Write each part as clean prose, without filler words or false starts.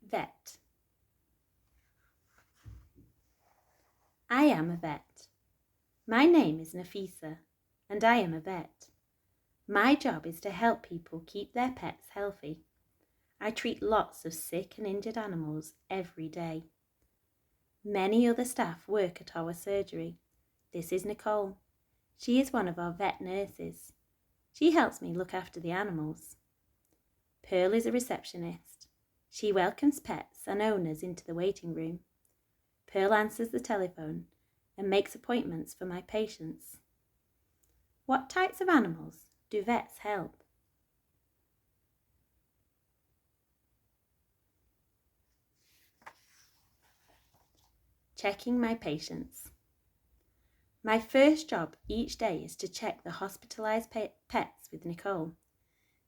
Vet. I am a vet. My name is Nafisa, and I am a vet. My job is to help people keep their pets healthy. I treat lots of sick and injured animals every day. Many other staff work at our surgery. This is Nicole. She is one of our vet nurses. She helps me look after the animals. Pearl is a receptionist. She welcomes pets and owners into the waiting room. Pearl answers the telephone and makes appointments for my patients. What types of animals do vets help? Checking my patients. My first job each day is to check the hospitalised pets with Nicole.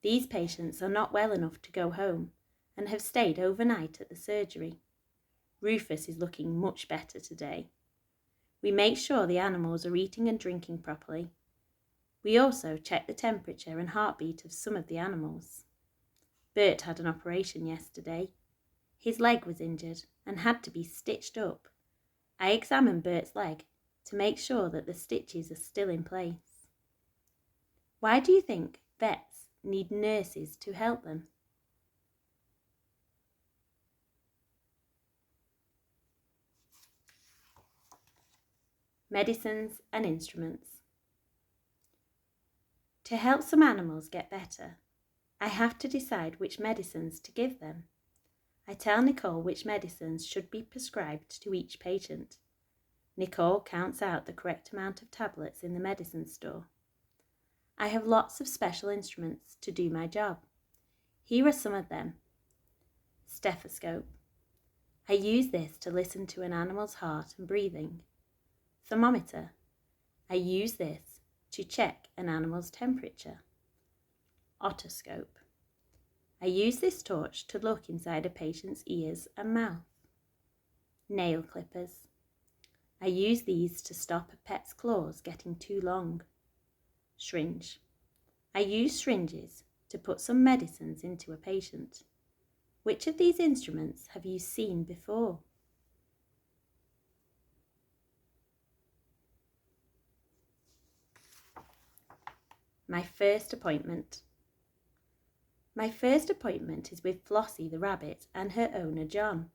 These patients are not well enough to go home and have stayed overnight at the surgery. Rufus is looking much better today. We make sure the animals are eating and drinking properly. We also check the temperature and heartbeat of some of the animals. Bert had an operation yesterday. His leg was injured and had to be stitched up. I examined Bert's leg to make sure that the stitches are still in place. Why do you think vets need nurses to help them? Medicines and instruments. To help some animals get better, I have to decide which medicines to give them. I tell Nicole which medicines should be prescribed to each patient. Nicole counts out the correct amount of tablets in the medicine store. I have lots of special instruments to do my job. Here are some of them. Stethoscope. I use this to listen to an animal's heart and breathing. Thermometer. I use this to check an animal's temperature. Otoscope. I use this torch to look inside a patient's ears and mouth. Nail clippers. I use these to stop a pet's claws getting too long. Syringe. I use syringes to put some medicines into a patient. Which of these instruments have you seen before? My first appointment. My first appointment is with Flossie the rabbit and her owner John.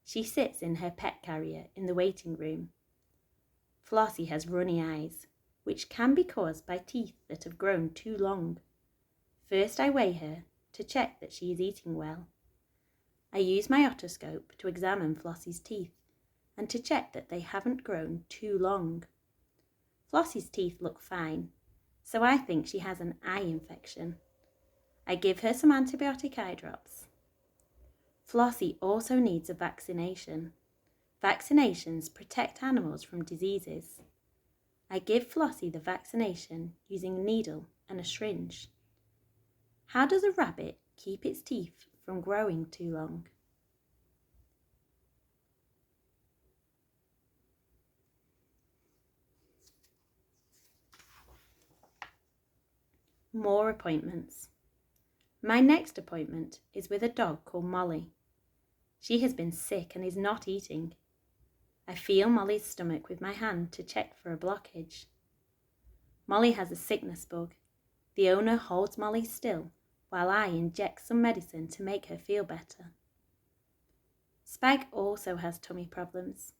She sits in her pet carrier in the waiting room. Flossie has runny eyes, which can be caused by teeth that have grown too long. First I weigh her to check that she is eating well. I use my otoscope to examine Flossie's teeth and to check that they haven't grown too long. Flossie's teeth look fine, so I think she has an eye infection. I give her some antibiotic eye drops. Flossie also needs a vaccination. Vaccinations protect animals from diseases. I give Flossie the vaccination using a needle and a syringe. How does a rabbit keep its teeth from growing too long? More appointments. My next appointment is with a dog called Molly. She has been sick and is not eating. I feel Molly's stomach with my hand to check for a blockage. Molly has a sickness bug. The owner holds Molly still while I inject some medicine to make her feel better. Spike also has tummy problems.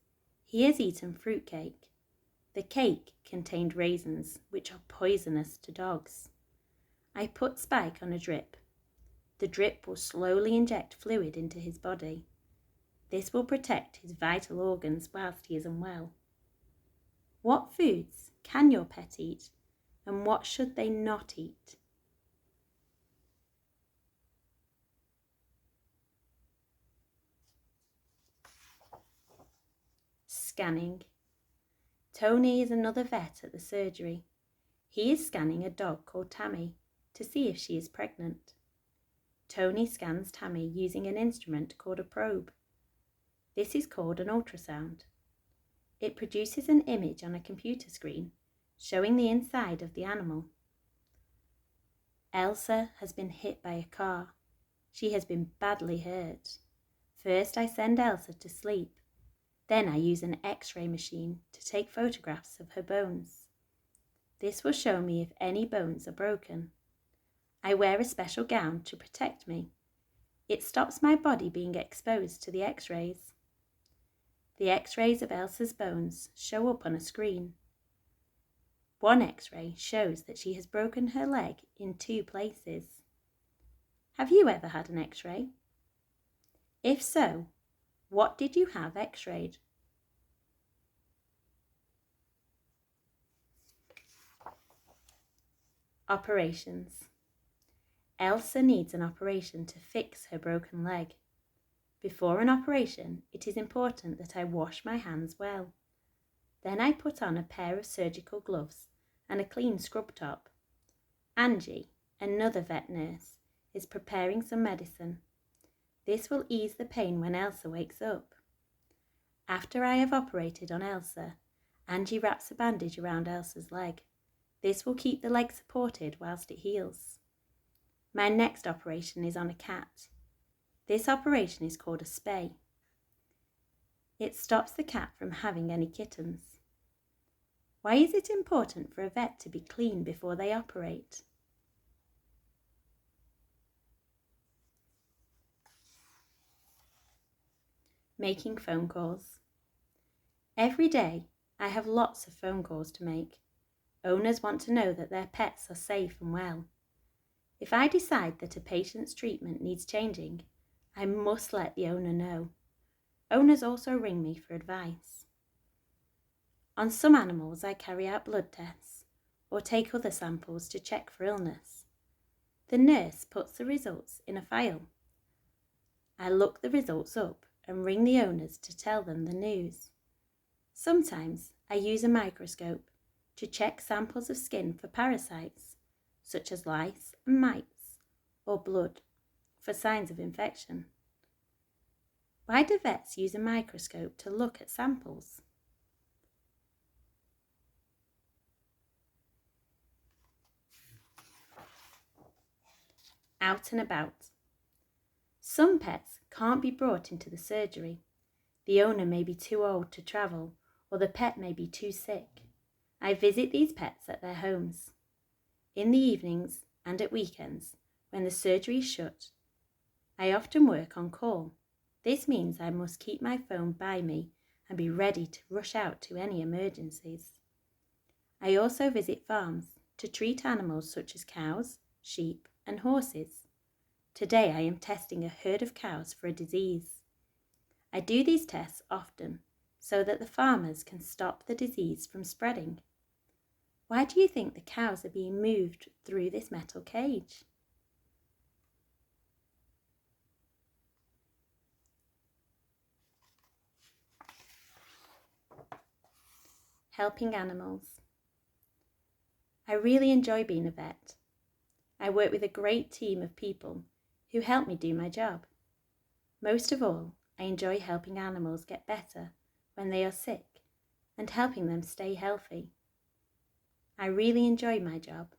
He has eaten fruitcake. The cake contained raisins, which are poisonous to dogs. I put Spike on a drip. The drip will slowly inject fluid into his body. This will protect his vital organs whilst he is unwell. What foods can your pet eat and what should they not eat? Scanning. Tony is another vet at the surgery. He is scanning a dog called Tammy to see if she is pregnant. Tony scans Tammy using an instrument called a probe. This is called an ultrasound. It produces an image on a computer screen showing the inside of the animal. Elsa has been hit by a car. She has been badly hurt. First I send Elsa to sleep. Then I use an X-ray machine to take photographs of her bones. This will show me if any bones are broken. I wear a special gown to protect me. It stops my body being exposed to the X-rays. The X-rays of Elsa's bones show up on a screen. One X-ray shows that she has broken her leg in 2 places. Have you ever had an X-ray? If so, what did you have X-rayed? Operations. Elsa needs an operation to fix her broken leg. Before an operation, it is important that I wash my hands well. Then I put on a pair of surgical gloves and a clean scrub top. Angie, another vet nurse, is preparing some medicine. This will ease the pain when Elsa wakes up. After I have operated on Elsa, Angie wraps a bandage around Elsa's leg. This will keep the leg supported whilst it heals. My next operation is on a cat. This operation is called a spay. It stops the cat from having any kittens. Why is it important for a vet to be clean before they operate? Making phone calls. Every day, I have lots of phone calls to make. Owners want to know that their pets are safe and well. If I decide that a patient's treatment needs changing, I must let the owner know. Owners also ring me for advice. On some animals, I carry out blood tests or take other samples to check for illness. The nurse puts the results in a file. I look the results up and ring the owners to tell them the news. Sometimes I use a microscope to check samples of skin for parasites, such as lice and mites, or blood, for signs of infection. Why do vets use a microscope to look at samples? Out and about. Some pets can't be brought into the surgery. The owner may be too old to travel, or the pet may be too sick. I visit these pets at their homes. In the evenings and at weekends, when the surgery is shut, I often work on call. This means I must keep my phone by me and be ready to rush out to any emergencies. I also visit farms to treat animals such as cows, sheep, and horses. Today I am testing a herd of cows for a disease. I do these tests often so that the farmers can stop the disease from spreading. Why do you think the cows are being moved through this metal cage? Helping animals. I really enjoy being a vet. I work with a great team of people who help me do my job. Most of all, I enjoy helping animals get better when they are sick and helping them stay healthy. I really enjoy my job.